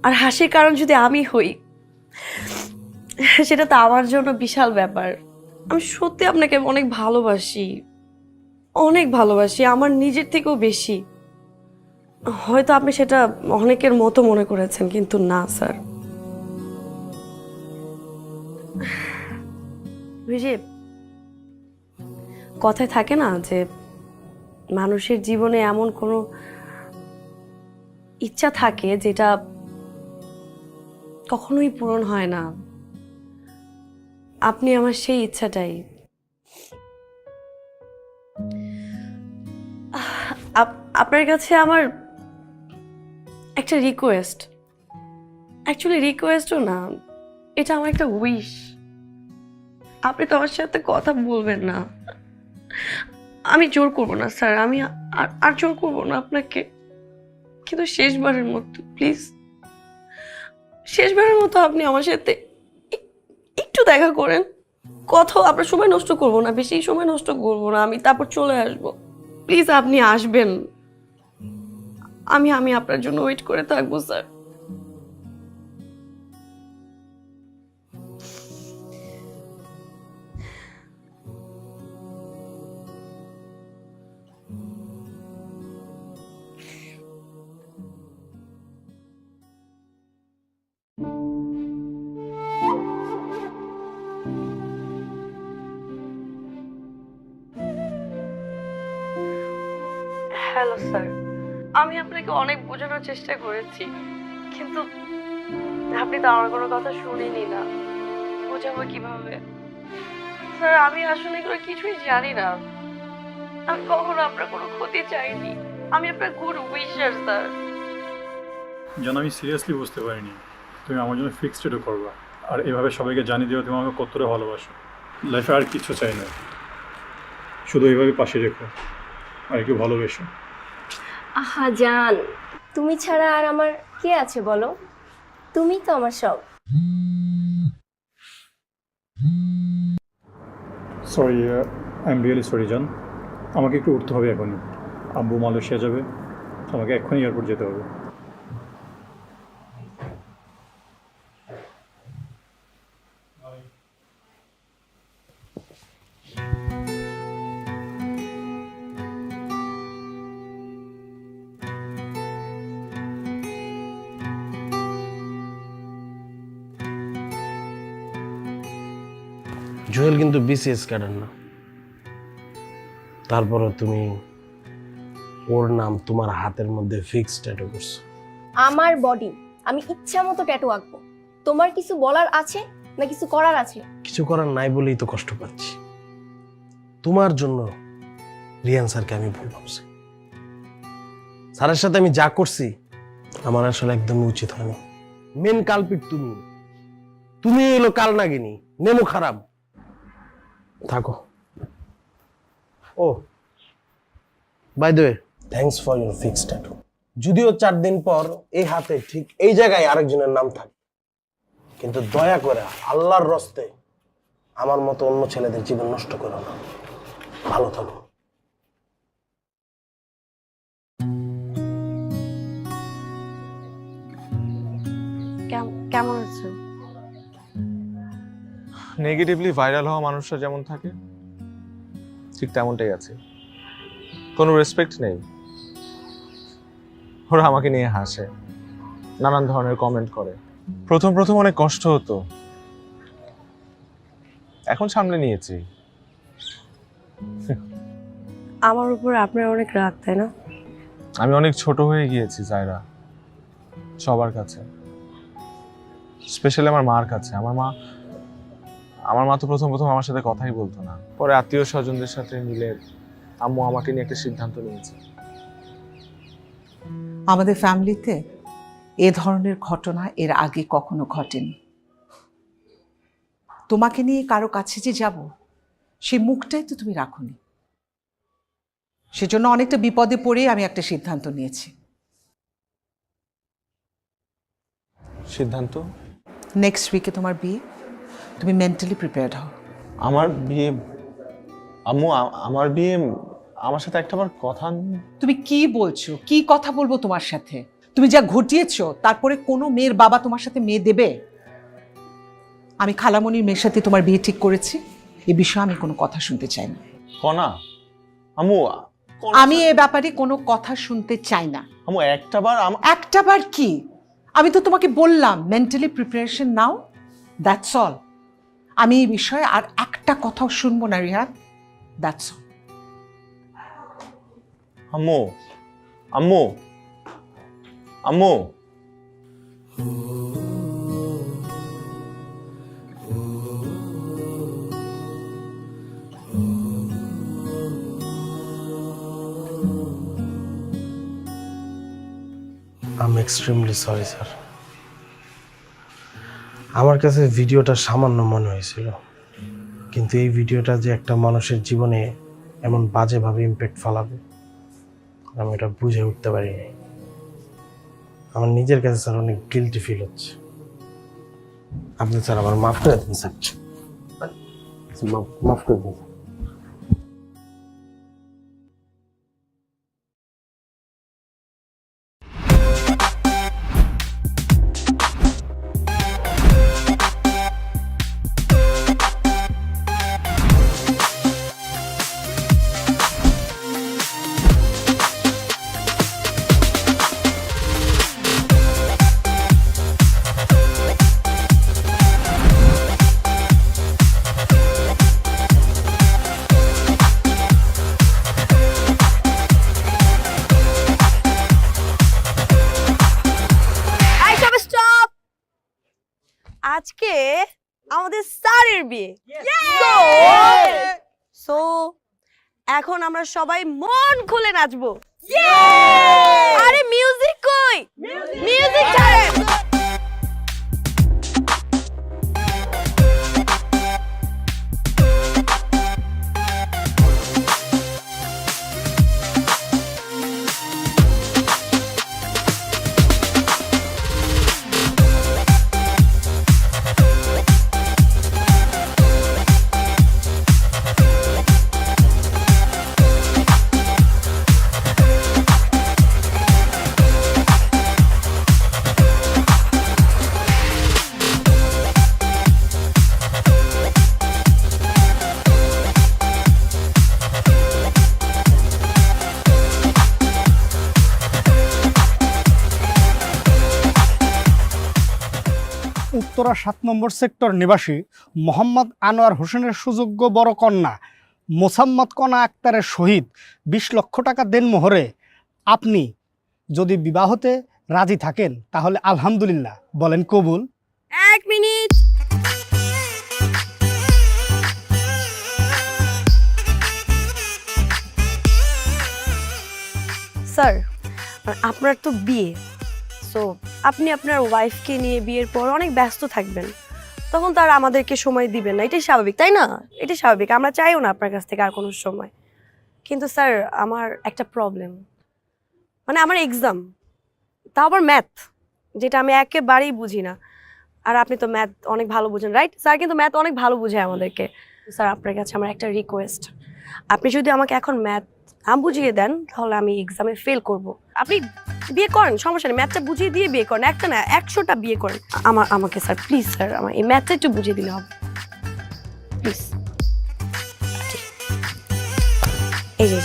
আর হাসির কারণ যদি আমি হই, সেটা তো আমার জন্য বিশাল ব্যাপার। আমি সত্যি আপনাকে অনেক ভালোবাসি, অনেক ভালোবাসি, আমার নিজের থেকেও বেশি। হয়তো আপনি সেটা অনেকের মতো মনে করেছেন, কিন্তু না স্যার। ওই যে কথায় থাকে না যে মানুষের জীবনে এমন কোনো ইচ্ছা থাকে যেটা কখনোই পূরণ হয় না। আপনি আমার সেই ইচ্ছাটাই। আপনার কাছে আমার একটা রিকোয়েস্ট, অ্যাকচুয়ালি রিকোয়েস্টও না, এটা আমার একটা উইশ। আপনি তো আমার সাথে কথা বলবেন না, আমি জোর করবো না স্যার, আমি আর জোর করবো না আপনাকে, কিন্তু শেষবারের মতো প্লিজ, শেষবারের মতো আপনি আমার সাথে একটু দেখা করেন। কথা আপনার সময় নষ্ট করবো না, বেশি সময় নষ্ট করবো না, আমি তারপর চলে আসবো। প্লিজ আপনি আসবেন, আমি আপনার জন্য ওয়েট করে থাকবো স্যার। হ্যালো স্যার, আমি আপনাকে অনেক বোঝানোর চেষ্টা করেছি, কিন্তু আপনি তো আমার কোনো কথা শুনেনি না, বোঝাবো কিভাবে? স্যার আমি আসলে এগুলো কিছুই জানি না, আমি কখনো আপনার কোনো ক্ষতি চাইনি, আমি আপনার গুড উইশার স্যার। যেন আমি সিরিয়াসলি বুঝতে পারিনি তুমি আমার জন্য ফিক্সড ডেটও করবা, আর এভাবে সবাইকে জানিয়ে দিও তুমি আমাকে কতটা ভালোবাসো। লাইফে আর কিছু চাই না, শুধু এইভাবে পাশে রেখো আর একটু ভালোবেসো। আহা জান, তুমি ছাড়া আর আমার কে আছে বলো? তুমি তো আমার সব। Sorry, I am really sorry জান, আমাকে একটু উঠতে হবে এখনই। আব্বু মালয়েশিয়া যাবে, আমাকে এক্ষুনি এয়ারপোর্ট যেতে হবে। জুয়েল কিন্তু বিসিএস ক্যাডার না, তারপরে তুমি ওর নাম তোমার হাতের মধ্যে ফিক্সড ট্যাটু করছো। আমার বডি, আমি ইচ্ছা মতো ট্যাটু আঁকবো। তোমার কিছু বলার আছে না কিছু করার আছে? কিছু করার নাই বলেই তো কষ্ট পাচ্ছি। তোমার জন্য রিয়ান স্যারকে আমি ভুল ভাবছি। স্যারের সাথে আমি যা করছি আমার আসলে একদমই উচিত হয়নি। মেন কালপিট তুমি, তুমি এলো কাল নাগিনি, নেমো খারাপ। থাকো। ও by the way, thanks for your fixed tattoo. যদিও 4 দিন পর এই হাতে ঠিক এই জায়গায় আরেকজনের নাম থাকে, কিন্তু দয়া করে আল্লাহর রস্তে আমার মতো অন্য ছেলেদের জীবন নষ্ট করো না। ভালো থাকো। কেমন আছো? নেগেটিভলি ভাইরাল হওয়া মানুষরা যেমন থাকে ঠিক তেমনটাই আছে, কোনো রেসপেক্ট নেই। ওরা আমাকে নিয়ে হাসে, নানান ধরনের কমেন্ট করে। প্রথম অনেক কষ্ট হতো, এখন সামলে নিয়েছি। আমার উপর আপনার অনেক রাগ, তাই না? আমি অনেক ছোট হয়ে গিয়েছি জায়রা, সবার কাছে, স্পেশালি আমার মার কাছে। আমার মা তো প্রথম আমার সাথে কথাই বলতো না, পরে আত্মীয় স্বজনদের সাথে মিলে আম্মু আমাকে নিয়ে একটা সিদ্ধান্ত নিয়েছে। আমাদের ফ্যামিলিতে এ ধরনের ঘটনা এর আগে কখনো ঘটেনি। তোমাকে নিয়ে কারো কাছে যে যাব, সে মুখটাই তো তুমি রাখোনি। সেজন্য অনেকটা বিপদে পড়ে আমি একটা সিদ্ধান্ত নিয়েছি। সিদ্ধান্ত? নেক্সট উইকে তোমার বিয়ে, তুমি মেন্টালি প্রিপেয়ার্ড হও। আমার বিয়ে? আম্মু আমার বিয়ে, আমার সাথে একটাবার কথা। তুমি কি বলছো? কি কথা বলবো তোমার সাথে? তুমি যা ঘটিয়েছো তারপরে কোনো মেয়ের বাবা তোমার সাথে মেয়ে দেবে? আমি খালামণির মেয়ের সাথে তোমার বিয়ে ঠিক করেছি, এ বিষয়ে আমি কোনো কথা শুনতে চাই না। কনা আম্মু, আমি এ ব্যাপারে কোনো কথা শুনতে চাই না। আম্মু একটাবার একটাবার কি? আমি তো তোমাকে বললাম mentally preparation now, that's all. আমি এই বিষয়ে আর একটা কথাও শুনবো না রিহান, দ্যাটস অল। আম্মু আম্মু আম্মু আমি এক্সট্রিমলি সরি স্যার। আমার কাছে ভিডিওটা সামান্য মনে হয়েছিল, কিন্তু এই ভিডিওটা যে একটা মানুষের জীবনে এমন বাজেভাবে ইমপ্যাক্ট ফেলাবে আমি এটা বুঝে উঠতে পারিনি। আমার নিজের কাছে স্যার অনেক গিল্টি ফিল হচ্ছে। আপনি স্যার আমার মাফ করে দিন স্যার, মাফ করে দিন। আজকে আমাদের স্যারের বিয়ে, সো এখন আমরা সবাই মন খুলে নাচবো। আরে মিউজিক কই? মিউজিক ছাড়েন। উত্তরা ৭ নম্বর সেক্টর নিবাসী মোহাম্মদ আনোয়ার হোসেনের সুযোগ্য বড় কন্যা মোসাম্মদ কণা আক্তারের সহিত ২০ লক্ষ টাকা দেনমোহরে আপনি যদি বিবাহতে রাজি থাকেন তাহলে আলহামদুলিল্লাহ বলেন কবুল। 1 মিনিট। স্যার, আপনার তো বিয়ে, সো আপনি আপনার ওয়াইফকে নিয়ে বিয়ের পর অনেক ব্যস্ত থাকবেন, তখন তার আমাদেরকে সময় দিবেন না, এটাই স্বাভাবিক, তাই না? এটাই স্বাভাবিক, আমরা চাইও না আপনার কাছ থেকে আর কোনো সময়। কিন্তু স্যার আমার একটা প্রবলেম, মানে আমার এক্সাম, তা আবার ম্যাথ, যেটা আমি একেবারেই বুঝি না। আর আপনি তো ম্যাথ অনেক ভালো বুঝেন, রাইট? স্যার কিন্তু ম্যাথ অনেক ভালো বুঝায় আমাদেরকে। স্যার আপনার কাছে আমার একটা রিকোয়েস্ট, আপনি যদি আমাকে এখন ম্যাথ বুঝিয়ে দেন তাহলে আমি এক্সামে ফেল করব। আপনি বিয়ে করেন, সমস্যা নেই, ম্যাথটা বুঝিয়ে দিয়ে বিয়ে করেন, একটা না 100টা বিয়ে করেন। আমাকে স্যার প্লিজ, স্যার আমার এই ম্যাথটা একটু বুঝিয়ে দিলে হবে প্লিজ। এই যে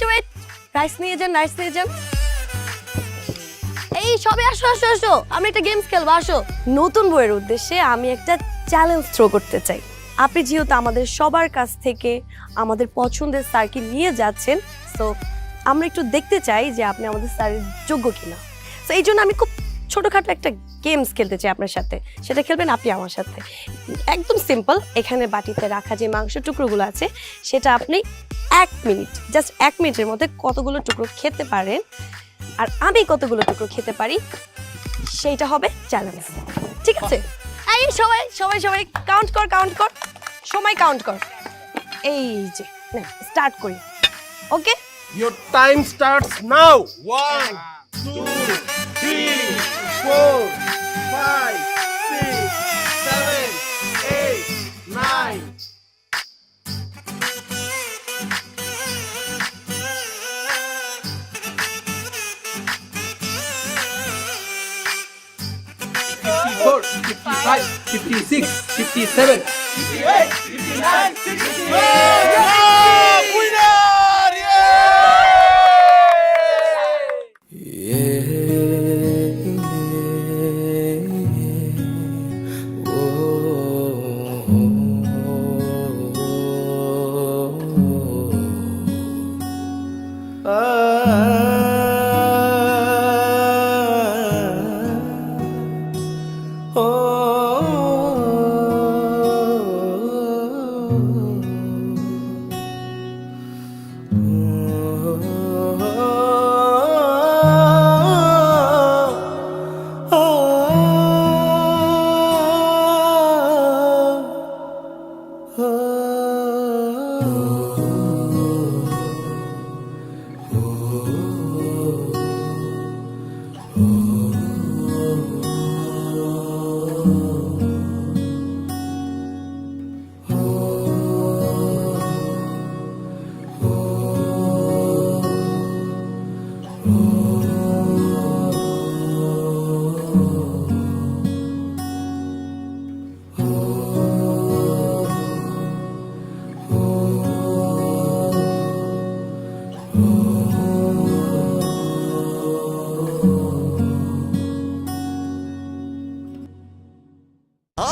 ওয়েট, রাইস নিয়ে যান, রাইস নিয়ে যান। এই সবে আসো আসো আসো, আমি একটা গেমস খেলবো, আসো। নতুন বইয়ের উদ্দেশ্যে আমি একটা চ্যালেঞ্জ থ্রো করতে চাই। আপনি যেহেতু আমাদের সবার কাছ থেকে আমাদের পছন্দের স্যারকে নিয়ে যাচ্ছেন, সো আমরা একটু দেখতে চাই যে আপনি আমাদের স্যারের যোগ্য কিনা। সো এই জন্য আমি খুব ছোটোখাটো একটা গেমস খেলতে চাই আপনার সাথে, সেটা খেলবেন আপনি আমার সাথে। একদম সিম্পল, এখানে বাটিতে রাখা যে মাংসের টুকরোগুলো আছে সেটা আপনি 1 মিনিট, জাস্ট 1 মিনিটের মধ্যে কতগুলো টুকরো খেতে পারেন আর আমি কতগুলো টুকরো খেতে পারি সেইটা হবে চ্যালেঞ্জ, ঠিক আছে? এই সবাই সবাই সবাই কাউন্ট কর, সময় কাউন্ট কর। এই যে স্টার্ট করি, ওকে? Your time starts now. 1, 2, 3, 4, 5, 6, 7, 8, 9.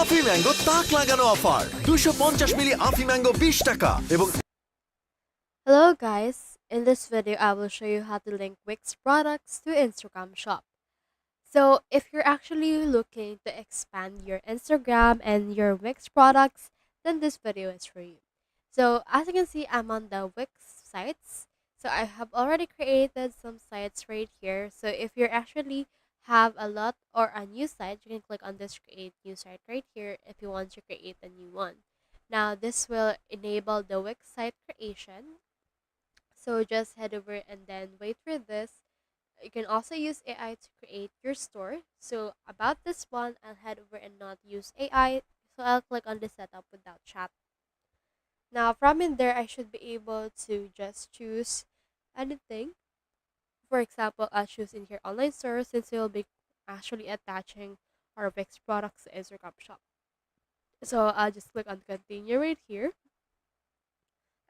আফি mango তাক লাগানো অফার 250 মিলি আফি ম্যাঙ্গো 20 টাকা এবং Hello guys, in this video I will show you how to link Wix products to Instagram shop. So if you're actually looking to expand your Instagram and your Wix products, then this video is for you. So as you can see, I'm on the Wix sites. So I have already created some sites right here. So if you actually have a lot or a new site, you can click on this create new site right here if you want to create a new one. Now this will enable the Wix site creation. So just head over and then wait for this. You can also use AI to create your store. So about this one, I'll head over and not use AI. So I'll click on the setup without chat. Now from in there, I should be able to just choose anything. For example, I'll choose in here online store since we'll be actually attaching our Wix products to Instagram shop. So I'll just click on continue right here.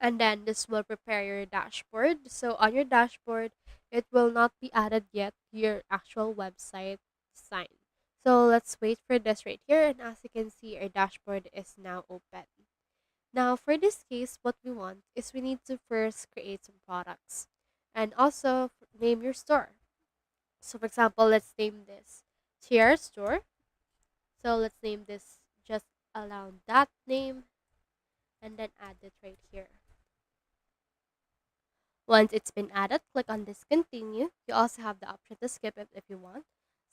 And then this will prepare your dashboard. So on your dashboard, it will not be added yet to your actual website sign. So let's wait for this right here. And as you can see, our dashboard is now open. Now for this case, what we want is we need to first create some products and also name your store. So for example, let's name this TR store. So let's name this just around that name and then add it right here. Once it's been added, click on this continue. You also have the option to skip it if you want.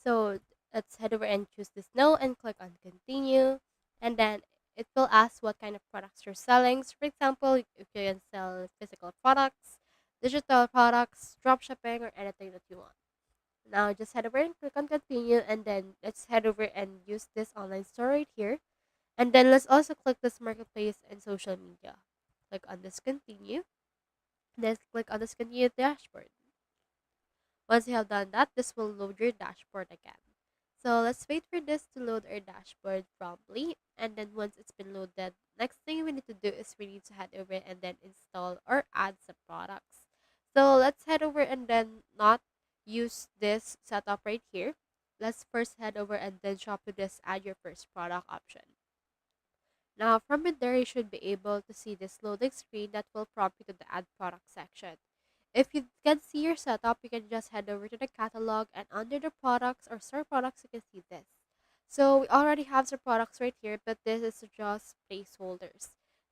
So let's head over and choose this no and click on continue. And then it will ask what kind of products you're selling. So for example, if you can sell physical products, digital products, drop shipping, or anything that you want. Now just head over and click on continue, and then let's head over and use this online store right here. And then let's also click this marketplace and social media. Click on this continue. Then click on this continue dashboard. Once you have done that, this will load your dashboard again. So let's wait for this to load our dashboard promptly. And then once it's been loaded, next thing we need to do is we need to head over and then install or add some products. So let's head over and then not use this setup right here. Let's first head over and then shop to this add your first product option. Now from it there, you should be able to see this loading screen that will prompt you to the add product section. If you can see your setup, you can just head over to the catalog, and under the products or store products, you can see this. So we already have some products right here, but this is just placeholders.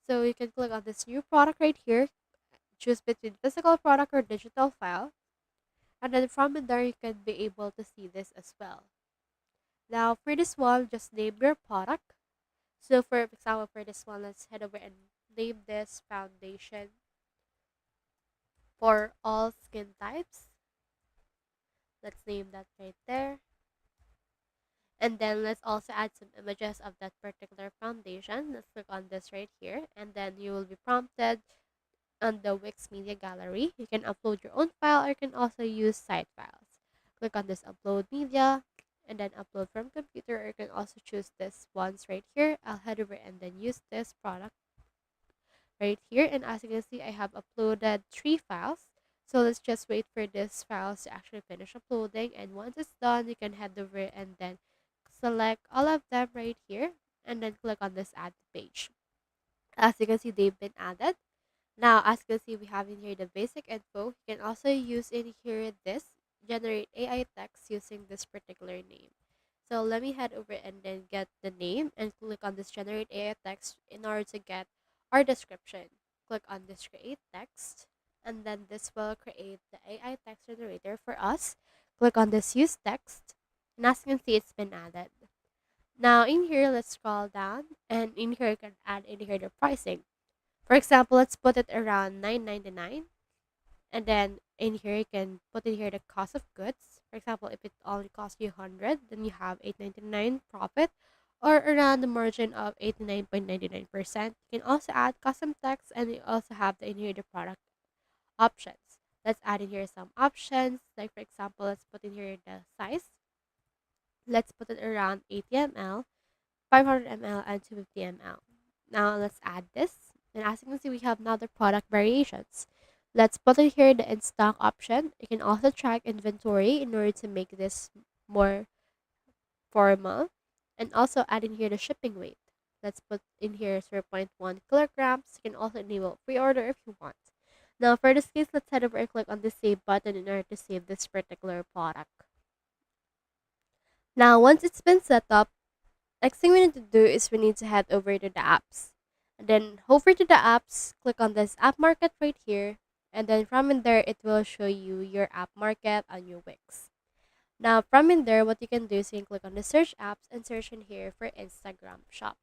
So you can click on this new product right here, choose between physical product or digital file, and then from there you can be able to see this as well. Now for this one, just name your product. So for example, for this one, let's head over and name this foundation for all skin types. Let's name that right there. And then let's also add some images of that particular foundation. Let's click on this right here. And then you will be prompted on the Wix Media Gallery. You can upload your own file or you can also use site files. Click on this upload media and then upload from computer, or you can also choose this ones right here. I'll head over and then use this product right here. And as you can see, I have uploaded 3 files. So let's just wait for this files to actually finish uploading. And once it's done, you can head over and then select all of them right here and then click on this add to page. As you can see, they've been added. Now, as you can see, we have in here the basic info. You can also use in here this generate AI text using this particular name. So let me head over and then get the name and click on this generate AI text in order to get our description. Click on this create text and then this will create the AI text generator for us. Click on this use text and as you can see, it's been added. Now in here, let's scroll down and in here you can add in here the pricing. For example, let's put it around $9.99 and then in here you can put in here the cost of goods. For example, if it only costs you 100, then you have $8.99 profit or around the margin of 89.99%. You can also add custom text and you also have in here the product options. Let's add in here some options. Like for example, let's put in here the size. Let's put it around 80 ml, 500 ml, and 250 ml. Now let's add this. And as you can see, we have now the product variations. Let's put in here the in-stock option. You can also track inventory in order to make this more formal. And also add in here the shipping weight. Let's put in here 0.1 kilograms. You can also enable pre-order if you want. Now for this case, let's head over and click on the save button in order to save this particular product. Now once it's been set up, next thing we need to do is we need to head over to the apps. And then hover to the apps, click on this app market right here. And then from in there, it will show you your app market on your Wix. Now from in there, what you can do is you can click on the search apps and search in here for Instagram shop.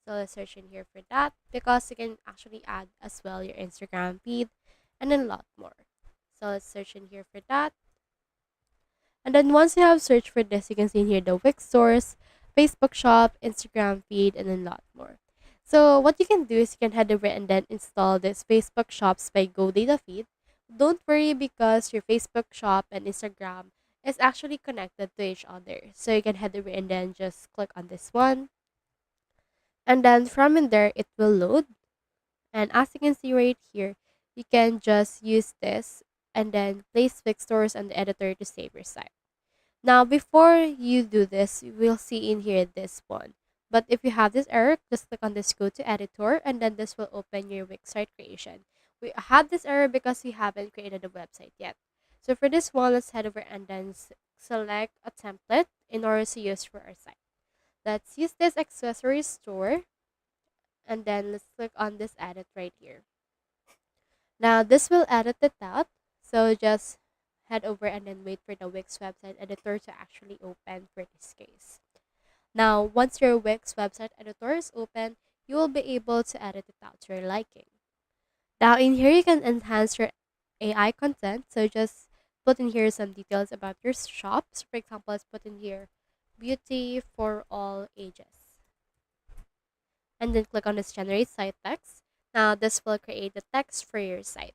So let's search in here for that because you can actually add as well your Instagram feed and then a lot more. So let's search in here for that. And then once you have searched for this, you can see in here the Wix source, Facebook shop, Instagram feed, and then a lot more. So what you can do is you can head over and then install this Facebook Shops by GoDataFeed. Don't worry because your Facebook shop and Instagram is actually connected to each other. So you can head over and then just click on this one. And then from in there, it will load. And as you can see right here, you can just use this and then place Wix stores on the editor to save your site. Now, before you do this, you will see in here this one. But if you have this error, just click on this go to editor and then this will open your Wix site creation. We have this error because we haven't created a website yet. So for this one, let's head over and then select a template in order to use for our site. Let's use this accessory store and then let's click on this edit right here. Now this will edit it out. So just head over and then wait for the Wix website editor to actually open for this case. Now, once your Wix website editor is open, you will be able to edit it out to your liking. Now, in here, you can enhance your AI content. So just put in here some details about your shop. So for example, let's put in here beauty for all ages. And then click on this generate site text. Now, this will create the text for your site.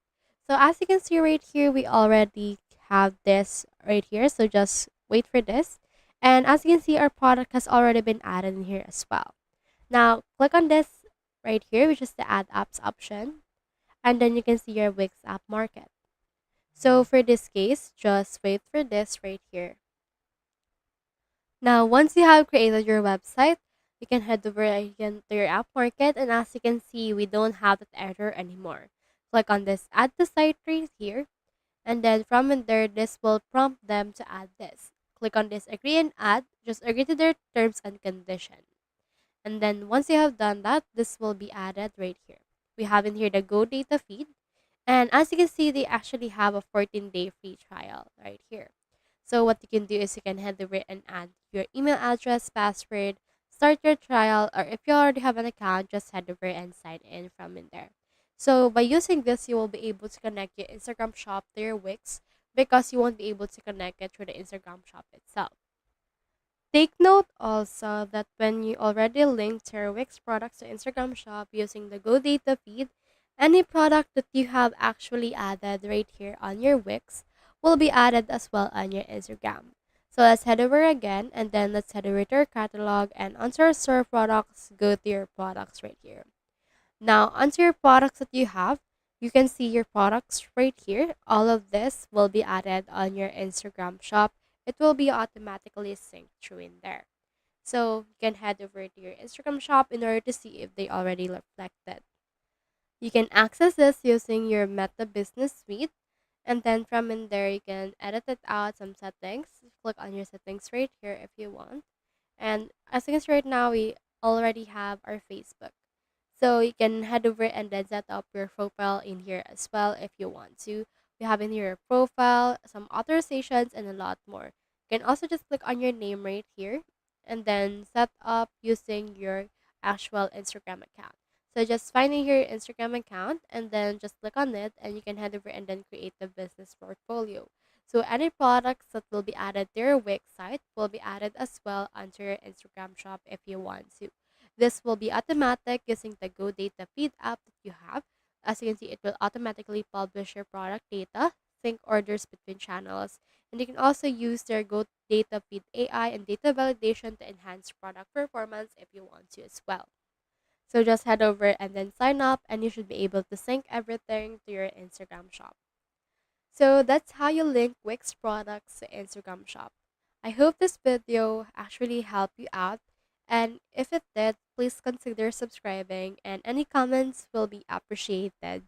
So as you can see right here, we already have this right here. So just wait for this. And as you can see, our product has already been added in here as well. Now, click on this right here, which is the add apps option. And then you can see your Wix app market. So for this case, just wait for this right here. Now, once you have created your website, you can head over again to your app market. And as you can see, we don't have that error anymore. Click on this add to site right here. And then from in there, this will prompt them to add this. Click on this agree and add. Just agree to their terms and conditions. And then once you have done that, this will be added right here. We have in here the GoDataFeed. And as you can see, they actually have a 14-day free trial right here. So what you can do is you can head over and add your email address, password, start your trial, or if you already have an account, just head over and sign in from in there. So by using this, you will be able to connect your Instagram shop to your Wix because you won't be able to connect it through the Instagram shop itself. Take note also that when you already linked your Wix products to Instagram shop using the Go Data feed, any product that you have actually added right here on your Wix will be added as well on your Instagram. So let's head over again and then let's head over to our catalog and onto our store products, go to your products right here. Now onto your products that you have, you can see your products right here. All of this will be added on your Instagram shop. It will be automatically synced through in there. So you can head over to your Instagram shop in order to see if they already reflected. You can access this using your Meta Business Suite, and then from in there you can edit it out some settings. Click on your settings right here if you want. And as you can see right now, we already have our Facebook. So you can head over and then set up your profile in here as well if you want to. We have in here your profile, some authorizations, and a lot more. You can also just click on your name right here and then set up using your actual Instagram account. So just find in here your Instagram account and then just click on it and you can head over and then create the business portfolio. So any products that will be added to your website will be added as well onto your Instagram shop if you want to. This will be automatic using the Go Data Feed app that you have. As you can see, it will automatically publish your product data, sync orders between channels, and you can also use their Go Data Feed AI and data validation to enhance product performance if you want to as well. So just head over and then sign up, and you should be able to sync everything to your Instagram shop. So that's how you link Wix products to Instagram shop. I hope this video actually helped you out, and if it did, please consider subscribing and any comments will be appreciated.